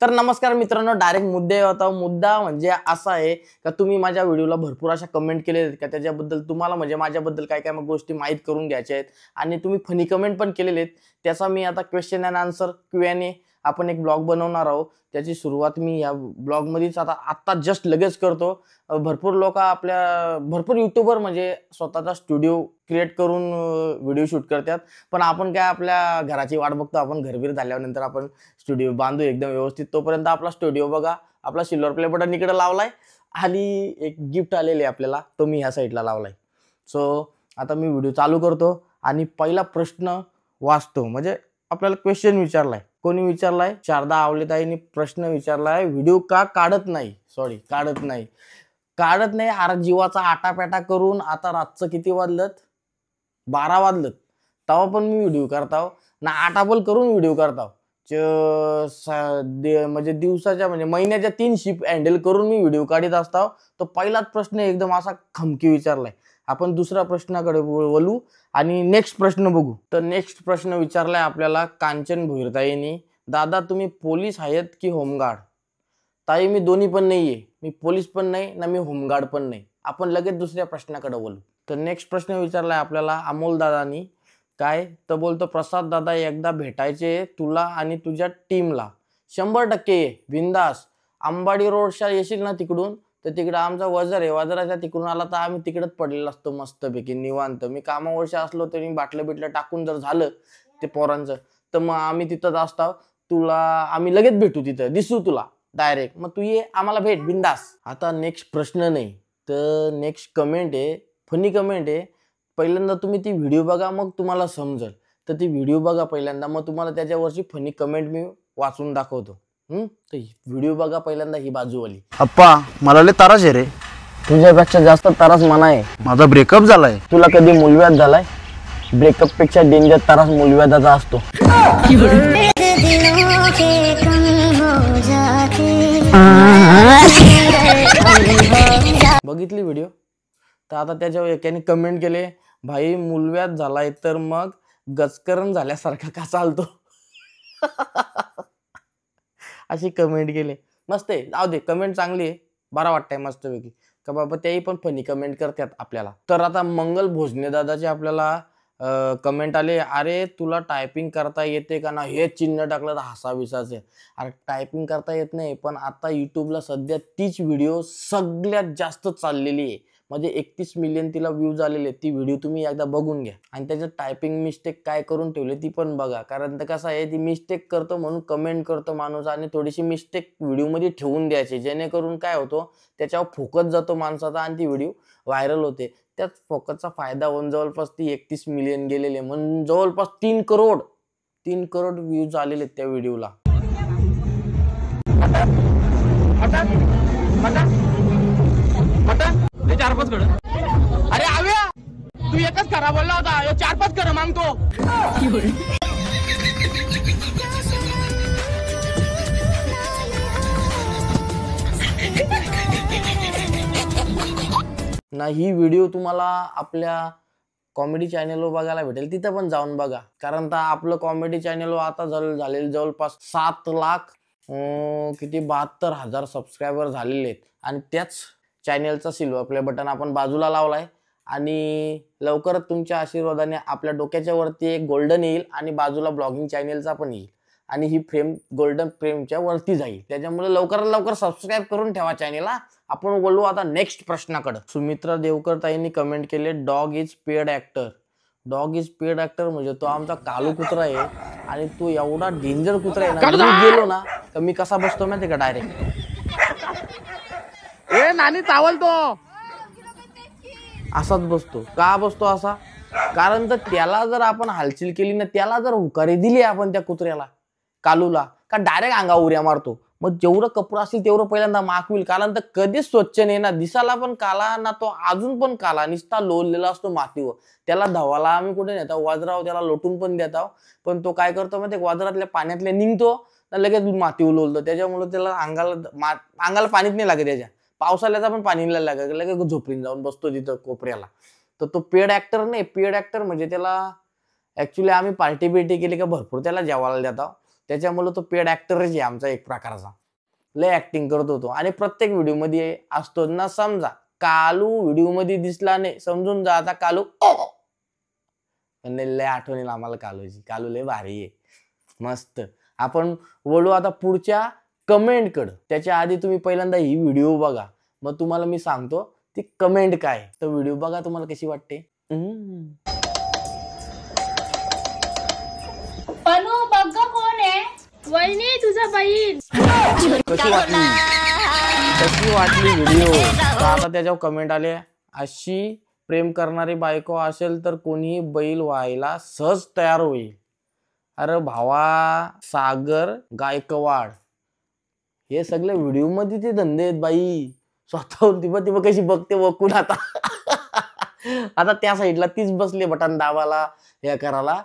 तर नमस्कार मित्रांनो, डायरेक्ट मुद्दे होता. मुद्दा म्हणजे असा आहे का तुम्ही माझ्या व्हिडिओला भरपूर अशा कमेंट केलेल्या आहेत का त्याच्याबद्दल तुम्हाला म्हणजे माझ्याबद्दल काय काय गोष्टी माहीत करून घ्यायच्या आहेत आणि तुम्ही फनी कमेंट पण केलेले आहेत. त्याचा मी आता क्वेश्चन अँड आन्सर Q&A आपण एक ब्लॉग बनवणार आहोत. त्याची सुरुवात मी या ब्लॉगमध्येच आता जस्ट लगेच करतो. भरपूर लोक भरपूर युट्यूबर म्हणजे स्वतःचा स्टुडिओ क्रिएट करून व्हिडिओ शूट करतात. पण आपण काय आपल्या घराची वाट बघतो. आपण घरबीर झाल्यानंतर आपण स्टुडिओ बांधू एकदम व्यवस्थित. तोपर्यंत आपला स्टुडिओ बघा. आपला सिल्वर प्ले बटन इकडे लावलाय आणि एक गिफ्ट आलेले आपल्याला, तो मी ह्या साईडला लावलाय. सो आता मी व्हिडिओ चालू करतो आणि पहिला प्रश्न वाचतो. म्हणजे आपल्याला क्वेश्चन विचारलाय. कोणी विचारलाय? शारदा आवलेताईंनी प्रश्न विचारलाय, व्हिडिओ का काढत नाही? काढत नाही अरे, जीवाचा आटापॅटा करून. आता रातचं किती वाजलं? 12 वाजलं. तेव्हा पण मी व्हिडिओ करताव ना, आटापल करून व्हिडिओ करताव. म्हणजे दिवसाच्या म्हणजे महिन्याच्या 3 शिफ्ट हँडल करून मी व्हिडिओ काढत असताव. तो पहिलाच प्रश्न एकदम असा खमकी विचारलाय. आपण दुसऱ्या प्रश्नाकडे वळू आणि नेक्स्ट प्रश्न बघू. तर नेक्स्ट प्रश्न विचारलाय आपल्याला कांचन भोईरताईंनी, दादा तुम्ही पोलीस आहेत की होमगार्ड? ताई मी दोन्ही पण नाहीये. मी पोलीस पण नाही ना मी होमगार्ड पण नाही. आपण लगेच दुसऱ्या प्रश्नाकडे वळू. तर नेक्स्ट प्रश्न विचारलाय आपल्याला अमोल दादानी. काय तर बोलतो, प्रसाद दादा एकदा भेटायचे तुला आणि तुझ्या टीमला. 100% ये बिंदास. अंबाडी रोडच्या येशील ना तिकडून, तर तिकडे आमचा वजर आहे. वजराच्या तिकडून आला तर आम्ही तिकडेच पडलेला असतो मस्तपैकी निवांत. मी कामावरच्या असलो तरी बाटलं बिटलं टाकून जर झालं ते पोरांचं, तर मग आम्ही तिथंच असतो. तुला आम्ही लगेच भेटू, तिथं दिसू तुला डायरेक्ट. मग तू ये, आम्हाला भेट बिंदास. आता नेक्स्ट प्रश्न नाही तर नेक्स्ट कमेंट आहे, फनी कमेंट आहे. पहिल्यांदा तुम्ही ती व्हिडिओ बघा, मग तुम्हाला समजेल. तर ती व्हिडिओ बघा पहिल्यांदा, मग तुम्हाला त्याच्यावरची फनी कमेंट मी वाचून दाखवतो. तर व्हिडिओ बघा पहिल्यांदा, ही बाजूवाली. अप्पा मला लय तारास आहे रे. तुझ्यापेक्षा जास्त तारास मना आहे. माझा ब्रेकअप झालाय. तुला कधी मूलव्याध झालाय? ब्रेकअप पेक्षा डेंजर तारास मूलव्याधाचा असतो. बघितली व्हिडिओ? तर आता त्याच्यावर एकाने कमेंट केले, भाई मूलव्याध झालाय तर मग गजकरण झाल्यासारखा का चालतो? अशी कमेंट केली. मस्त आहे, जाऊ दे, कमेंट चांगली आहे, बरा वाटतंय मस्तपैकी का बाबा तेही पण फनी कमेंट करतात आपल्याला. तर आता मंगल भोजने दादाचे आपल्याला कमेंट आले, अरे तुला टायपिंग करता येते का ना? हे चिन्ह टाकलं तर हसाविसाचे. अरे टायपिंग करता येत नाही, पण आता युट्यूबला सध्या तीच व्हिडिओ सगळ्यात जास्त चाललेली आहे. म्हणजे 31 मिलियन तिला व्ह्यूज आलेले. ती व्हिडिओ तुम्ही एकदा बघून घ्या आणि त्याच्यात टायपिंग मिस्टेक काय करून ठेवले ती पण बघा. कारण तर कसं आहे, ती मिस्टेक करतो म्हणून कमेंट करतो माणूस आणि थोडीशी मिस्टेक व्हिडिओमध्ये ठेवून द्यायची, जेणेकरून काय होतो त्याच्यावर फोकस जातो माणसाचा आणि ती व्हिडिओ व्हायरल होते. त्याच फोकसचा फायदा होऊन जवळपास ती 31 मिलियन गेलेले, म्हणून जवळपास 3 करोड व्ह्यूज आलेले त्या व्हिडिओला. अरे आव्या, तू एकच खरा बोलला होता, 4-5 कर मागतो. ना ही व्हिडिओ तुम्हाला आपल्या कॉमेडी चॅनलवर बघायला भेटेल, तिथं पण जाऊन बघा. कारण तर आपलं कॉमेडी चॅनलवर आता झालेलं जवळपास 7 लाख 72,000 सबस्क्रायबर झालेले आहेत. आणि त्याच चॅनलचा सिल्वर प्ले बटन आपण बाजूला लावलाय आणि लवकरच तुमच्या आशीर्वादाने आपल्या डोक्याच्या वरती एक गोल्डन येईल आणि बाजूला ब्लॉगिंग चॅनलचा पण येईल आणि ही फ्रेम गोल्डन फ्रेमच्या वरती जाईल. त्याच्यामुळे लवकरात लवकर सबस्क्राईब करून ठेवा चॅनलला. आपण बोलू आता नेक्स्ट प्रश्नाकडे. सुमित्रा देवकर ताईंनी कमेंट केले, dog is paid actor. Dog is paid actor म्हणजे तो आमचा कालू कुत्रा आहे आणि तो एवढा डेंजर कुत्रा आहे ना, मी गेलो ना तर मी कसा बसतो माहिती का, डायरेक्ट ए नानी चावलतो असाच बसतो. का बसतो असा? कारण तर त्याला जर आपण हालचाल केली ना, त्याला जर हुकारी दिली आपण त्या कुत्र्याला कालूला, का डायरेक्ट अंगावर उड्या मारतो. मग जेवढं कपडं असेल तेवढं पहिल्यांदा माकविल. कारण तर कधीच स्वच्छ नाही ना, दिसाला पण काला ना, तो अजून पण काला निस्ता लोळलेला असतो मातीवर. त्याला धावाला आम्ही कुठे नेतो, वाजराव त्याला लोटून पण देतो. पण तो काय करतो मग, ते वाजरातल्या पाण्यातले निघतो लगेच मातीवर लोळतो. त्याच्यामुळे त्याला अंगाला पाणीच नाही लागत. त्याच्या पावसाळ्याचा पण पाणी नाही लागत, लगेच झोपडीन जाऊन बसतो तिथं कोपऱ्याला. तर तो पेड ऍक्टर नाही. पेड ऍक्टर म्हणजे त्याला ऍक्च्युली आम्ही पार्टी बिर्टी केली का भरपूर त्याला जेवायला देतो. त्याच्यामुळे तो पेड ऍक्टरच आहे आमचा एक प्रकारचा. लय ऍक्टिंग करत होतो आणि प्रत्येक व्हिडिओ मध्ये असतो ना. समजा कालू व्हिडिओ मध्ये दिसला नाही, समजून जा आता कालू लय आठवण येईल आम्हाला कालूची. कालू लय भारी आहे, मस्त. आपण बोलू आता पुढच्या कमेंट कडे. त्याच्या आधी तुम्ही पहिल्यांदा ही व्हिडिओ बघा, मग तुम्हाला मी सांगतो ती कमेंट काय. तर व्हिडिओ बघा, तुम्हाला कशी वाटते. पनू बघ कोण आहे. वहिनी तुझा बहीण. कशी वाटली व्हिडिओ. तर आता त्याच्यावर कमेंट आले, अशी प्रेम करणारी बायको असेल तर कोणीही बैल व्हायला सहज तयार होईल. अरे भावा सागर गायकवाड, हे सगळे व्हिडिओ मध्ये ते धंदे आहेत बाई. स्वतःहून ती कशी बघते वकून आता. आता त्या साईडला तीच बसली बटन दाबाला हे करायला.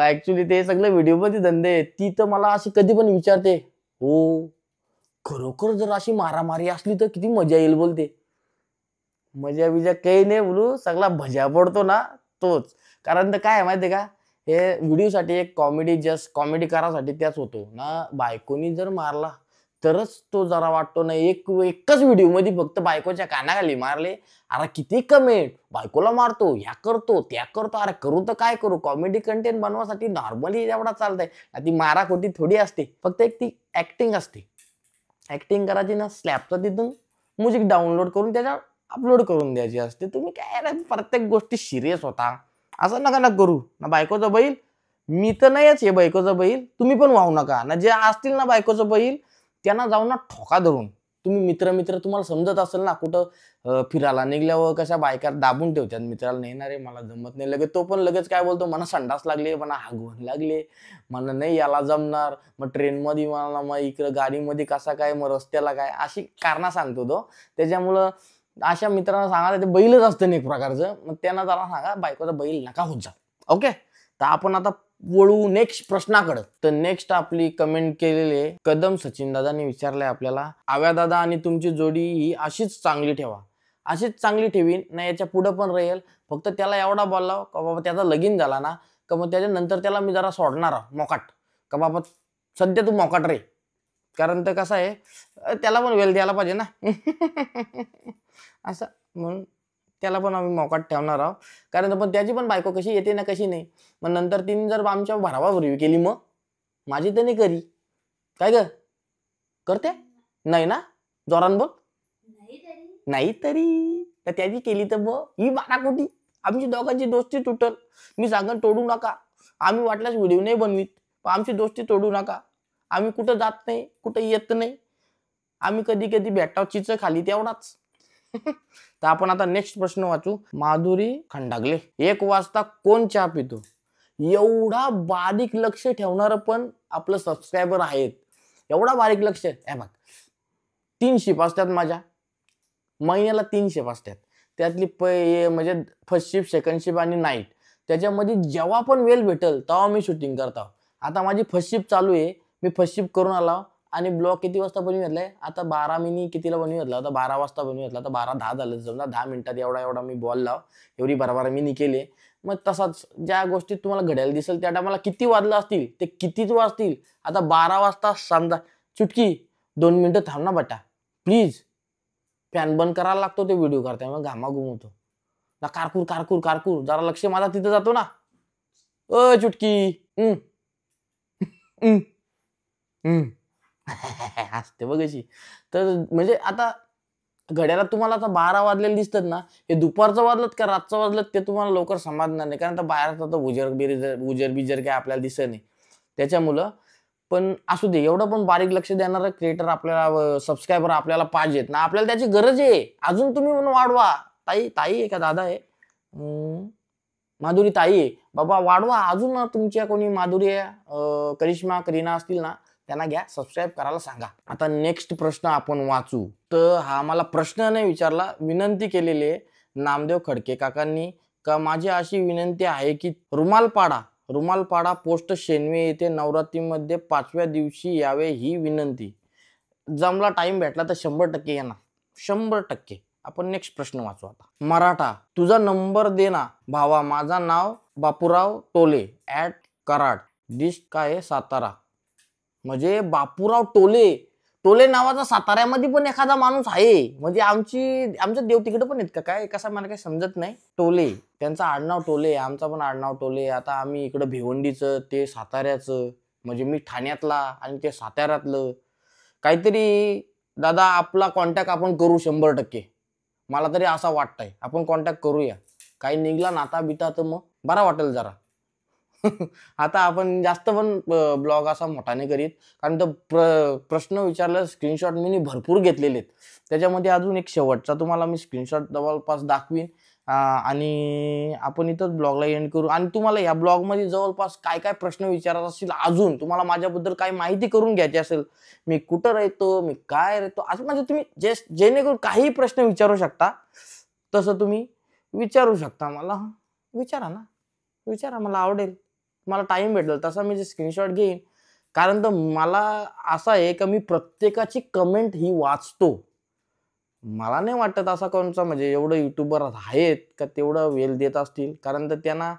ऍक्च्युली ते सगळे व्हिडिओ मध्ये धंदे आहेत. ती तर मला अशी कधी पण विचारते, हो खरोखर जर अशी मारामारी असली तर किती मजा येईल बोलते. मजा बिजा काही नाही बोलू, सगळा भजा पडतो ना तोच. कारण तर काय माहितीये का, हे व्हिडिओसाठी एक कॉमेडी करासाठी त्याच होतो ना. बायकोनी जर मारला तरच तो जरा वाटतो ना. एकच व्हिडिओ मध्ये फक्त बायकोच्या कानाखाली मारले, अरे किती कमेंट, बायकोला मारतो, ह्या करतो त्या करतो. अरे करू तर काय करू, कॉमेडी कंटेंट बनवासाठी नॉर्मली एवढा चालतंय. ती मारा खोटी थोडी असते, फक्त एक ती ऍक्टिंग असते. ऍक्टिंग करायची ना, स्लॅबचं तिथून म्युझिक डाउनलोड करून त्याच्या अपलोड करून द्यायची असते. तुम्ही काय प्रत्येक गोष्टी सिरियस होता, असं नका ना करू ना. बायकोचा बैल मी तर नाहीच आहे, बायकोचा बैल तुम्ही पण वाहू नका ना. जे असतील ना बायकोचं बैल त्यांना जाऊन ना ठोका धरून. तुम्ही मित्र तुम्हाला समजत असेल ना, कुठं फिरायला निघल्यावर कशा बायका दाबून ठेवतात मित्राला, नाही ना रे मला जमत नाही. लगेच तो पण लगेच काय बोलतो, मला संडास लागले, मला हागवण लागले, मला नाही याला जमणार. मग ट्रेन मध्ये मला, मग इकडं गाडीमध्ये कसा काय, मग रस्त्याला काय, अशी कारणं सांगतो तो. त्याच्यामुळं अशा मित्रांना सांगा, ते बैलच असतं ना एक प्रकारचं. मग त्यांना जरा सांगा बायकोचा बैल नका होत जा. ओके, तर आपण आता वळू नेक्स्ट प्रश्नाकडे. तर नेक्स्ट आपली कमेंट केलेले कदम सचिन दादांनी विचारलंय आपल्याला, आव्या दादा आणि तुमची जोडी ही अशीच चांगली ठेवा. अशीच चांगली ठेवीन ना, याच्या पुढे पण राहील. फक्त त्याला एवढा बोलला का बाबा त्याचा लगीन झाला ना का मग त्याच्यानंतर त्याला मी जरा सोडणार मोकाट, का बाबा सध्या तू मोकाट रे. कारण तर कसं आहे, त्याला पण वेळ द्यायला पाहिजे ना. असं म्हणून त्याला पण आम्ही मोकाट ठेवणार आहोत. कारण पण त्याची पण बायको कशी येते ना कशी नाही. मग नंतर तिने जर आमच्या भरावाभरवी केली, मग माझी तर नाही करी. काय ग करते नाही ना, जोरान बघ. नाही तरी तर त्याची केली तर मग ही 12 कोटी आमची दोघांची दोस्ती तुटल. मी सांगन तोडू नका. आम्ही वाटल्यास व्हिडिओ नाही बनवीत, पण आमची दोस्ती तोडू नका. आम्ही कुठं जात नाही, कुठं येत नाही. आम्ही कधी कधी भेटाव चिच खाली तेवढाच. तर आपण आता नेक्स्ट प्रश्न वाचू. माधुरी खंडागले, 1 वाजता कोण चहा पितो. एवढा बारीक लक्ष ठेवणार पण आपलं सबस्क्रायबर आहेत. एवढा बारीक लक्ष. हे बघ 3 शिप असतात माझ्या, महिन्याला 3 शिप असतात. त्यातली म्हणजे फर्स्ट शिप, सेकंड शिप आणि नाईट. त्याच्यामध्ये जेव्हा पण वेळ भेटेल तेव्हा मी शूटिंग करतो. आता माझी फर्स्ट शिप चालू आहे, मी फर्स्ट शिप करून आलो आणि ब्लॉग किती वाजता बनवून घेतलाय आता 12 मिनिट कितीला बनवून घेतला होता, 12 वाजता बनवून घेतला. आता 12:10 झालं समजा. 10 मिनिटात एवढा मी बॉल लाव, एवढी 12 मिनी केले. मग तसाच ज्या गोष्टीत तुम्हाला घड्याळ दिसेल त्या टायमाला किती वाजलं असतील ते कितीच वाजतील. आता 12 वाजता समजा, चुटकी 2 मिनिटं थांब ना बटा प्लीज. फॅन बंद करायला लागतो ते व्हिडिओ करताय, मग घामा घुमवतो ना. कारकूर जरा लक्ष माझा तिथं जातो ना. चुटकी असते बघ अशी. तर म्हणजे आता घड्याला तुम्हाला आता 12 वाजलेले दिसतात ना, हे दुपारचं वाजलं का रातचं वाजलं ते तुम्हाला लवकर समजणार नाही. कारण आता बाहेर आता उजर बिजर काय आपल्याला दिसत नाही त्याच्यामुळं. पण असू दे, एवढं पण बारीक लक्ष देणारं क्रिएटर आपल्याला, सबस्क्रायबर आपल्याला पाहिजेत ना. आपल्याला त्याची गरज आहे. अजून तुम्ही म्हणून वाढवा. ताई आहे का दादा आहे, माधुरी ताई आहे बाबा, वाढवा अजून. तुमच्या कोणी माधुरी करिश्मा करीना असतील ना, त्यांना घ्या, सबस्क्राईब करायला सांगा. आता नेक्स्ट प्रश्न आपण वाचू. तर हा मला प्रश्न नाही विचारला, विनंती केलेली आहे नामदेव खडके काकांनी. का माझी अशी विनंती आहे की रुमाल पाडा पोस्ट शेनवे येथे नवरात्रीमध्ये 5व्या दिवशी यावे, ही विनंती. जमला टाइम भेटला तर 100% येणार, 100%. आपण नेक्स्ट प्रश्न वाचू आता. मराठा, तुझा नंबर दे ना भावा. माझा नाव बापूराव टोले @ कराड, डिस्ट काय सातारा. म्हणजे बापूराव टोले. टोले नावाचा साताऱ्यामध्ये पण एखादा माणूस आहे. म्हणजे आमचं देव तिकडे पण आहेत का काय, कसं मला काही समजत नाही. टोले, त्यांचं आडनाव टोले, आमचं पण आडनाव टोले. आता आम्ही इकडं भिवंडीचं, ते साताऱ्याचं, म्हणजे मी ठाण्यातला आणि ते साताऱ्यातलं. काहीतरी दादा आपला कॉन्टॅक्ट आपण करू 100%. मला तरी असं वाटतंय आपण कॉन्टॅक्ट करूया. काही निघला नाता बिता तर मग बरा वाटेल जरा. आता आपण जास्त पण ब्लॉग असा मोठा नाही करीत, कारण तर प्रश्न विचारलं स्क्रीनशॉट मी भरपूर घेतलेले आहेत. त्याच्यामध्ये अजून एक शेवटचा तुम्हाला मी स्क्रीनशॉट जवळपास दाखवीन आणि आपण इथंच ब्लॉगला एंड करू. आणि तुम्हाला या ब्लॉगमध्ये जवळपास काय काय प्रश्न विचारायचे असतील, अजून तुम्हाला माझ्याबद्दल काही माहिती करून घ्यायची असेल, मी कुठं राहतो, मी काय राहतो, असं म्हणजे तुम्ही जेणेकरून काही प्रश्न विचारू शकता, तसं तुम्ही विचारू शकता मला. विचारा ना, विचारा, मला आवडेल. मला टाइम भेटेल तसा मी जे स्क्रीनशॉट घेईन. कारण तर मला असं आहे का मी प्रत्येकाची कमेंट ही वाचतो. मला नाही वाटत असा कोणचा म्हणजे एवढं युट्यूबर आहेत का तेवढं वेळ देत असतील, कारण तर त्यांना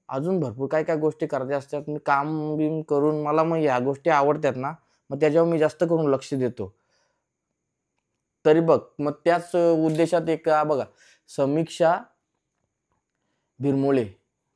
अजून भरपूर काय काय गोष्टी करायच्या असतात. मी काम बिम करून मला मग ह्या गोष्टी आवडतात ना, मग त्याच्यावर मी जास्त करून लक्ष देतो. तरी बघ मग त्याच उद्देशात एक बघा, समीक्षा भिरमोळे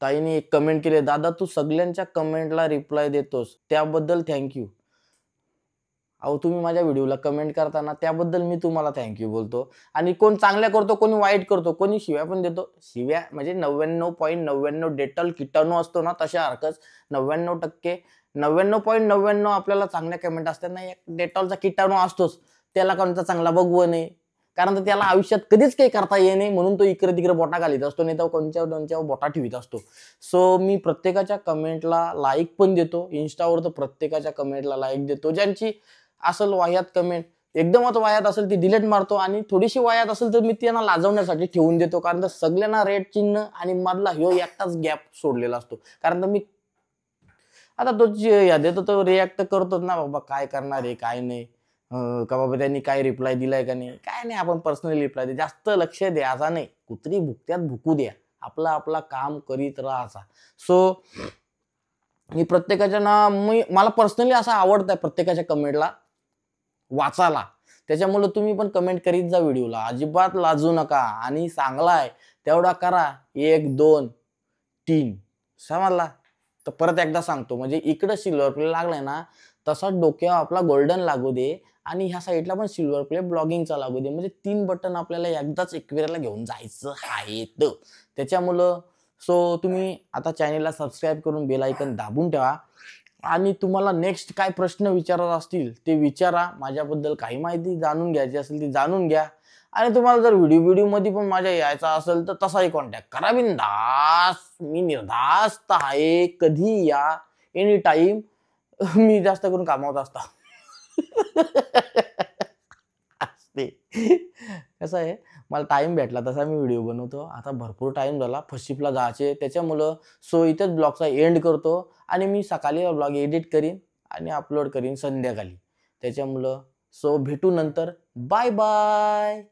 ताईने एक कमेंट केले, दादा तू सगळ्यांच्या कमेंटला रिप्लाय देतोस त्याबद्दल थँक्यू. अहो तुम्ही माझ्या व्हिडिओला कमेंट करताना त्याबद्दल मी तुम्हाला थँक्यू बोलतो. आणि कोण चांगल्या करतो, कोणी वाईट करतो, कोणी शिव्या पण देतो. शिव्या म्हणजे 99.99 डेटॉल किटाणू असतो ना, तशा हरकत 99% आपल्याला चांगल्या कमेंट असतात ना. एक डेटॉलचा किटाणू असतोच, त्याला कोणता चांगला बघवं नाही, कारण तर त्याला आयुष्यात कधीच काही करता येत नाही, म्हणून तो इकडे तिकडे बोटा घालीत असतो, नाही तर कोणच्या बोटा ठेवीत असतो. सो मी प्रत्येकाच्या कमेंटला लाईक पण देतो. इंस्टावर तर प्रत्येकाच्या कमेंटला लाईक देतो. ज्यांची असेल वाह्यात कमेंट, एकदमच वाह्यात असेल ती डिलीट मारतो, आणि थोडीशी वाह्यात असेल तर मी त्यांना लाजवण्यासाठी ठेवून देतो. कारण तर सगळ्यांना रेड चिन्ह आणि मधला ह्यो एकटाच गॅप सोडलेला असतो. कारण तर मी आता तो या देतो तो रिॲक्ट करतोच ना, बाबा काय करणार आहे काय नाही, का बाबा त्यांनी काय रिप्लाय दिलाय का नाही, काय नाही, आपण पर्सनली रिप्लाय दे, जास्त लक्ष द्यायचा नाही. कुत्री भुकत्यात भुकू द्या, आपला काम करीत राहायचा. सो मी प्रत्येकाच्या मला पर्सनली असं आवडतंय प्रत्येकाच्या कमेंटला वाचायला. त्याच्यामुळे तुम्ही पण कमेंट करीत जा व्हिडिओला, अजिबात लाजू नका. आणि चांगलाय तेवढा करा, 1 2 3 समजला. तर परत एकदा सांगतो, म्हणजे इकडं सिल्वर प्ले लागलाय ना, तसा डोक्यावर आपला गोल्डन लागू दे, आणि ह्या साईडला पण सिल्वर प्ले ब्लॉगिंगचा लागू दे. म्हणजे 3 बटन आपल्याला एकदाच एकवेळेला घेऊन जायचं आहे. त्याच्यामुळं सो तुम्ही आता चॅनेलला सबस्क्राईब करून बेल आयकन दाबून ठेवा. आणि तुम्हाला नेक्स्ट काय प्रश्न विचारत असतील ते विचारा. माझ्याबद्दल काही माहिती जाणून घ्यायची असेल ती जाणून घ्या. आणि तुम्हाला जर व्हिडिओ मध्ये पण माझ्या यायचा असेल तर तसाही कॉन्टॅक्ट करा बिनधास्त. मी निर्धास्त आहे, कधी या, एनी टाइम. मी जास्त करून कामावत असतो. कसं आहे, मला टाइम भेटला तसा मी व्हिडिओ बनवतो. आता भरपूर टाइम झाला, फर्स्टशिपला जायचे, त्याच्यामुळं सो इथेच ब्लॉगचा एंड करतो. आणि मी सकाळी ब्लॉग एडिट करीन आणि अपलोड करीन संध्याकाळी. त्याच्यामुळं सो भेटू नंतर. Bye bye.